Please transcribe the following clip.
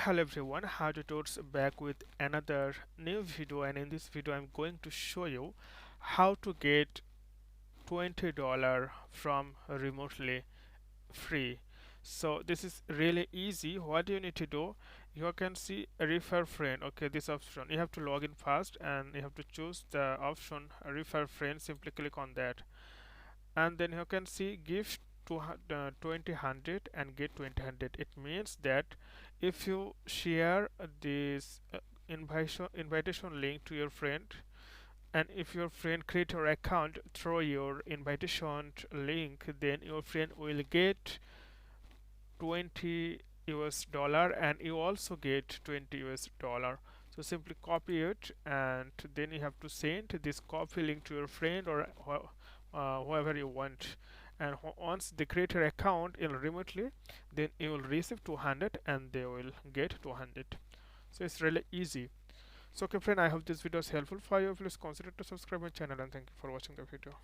Hello everyone, how to towards back with another new video, and in this video I'm going to show you how to get $20 from remotely free. So this is really easy. What you need to do, you can see refer friend. Okay, this option you have to log in first and you have to choose the option refer friend. Simply click on that and then you can see give 20 and get 20. It means that if you share this invitation link to your friend, and if your friend create your account through your invitation link, then your friend will get 20 US dollar and you also get 20 US dollar. So simply copy it and then you have to send this copy link to your friend or whoever you want, and once they create your account in remotely, then you will receive 200 and they will get 200. So it's really easy. So okay friend, I hope this video is helpful for you. Please consider to subscribe my channel and thank you for watching the video.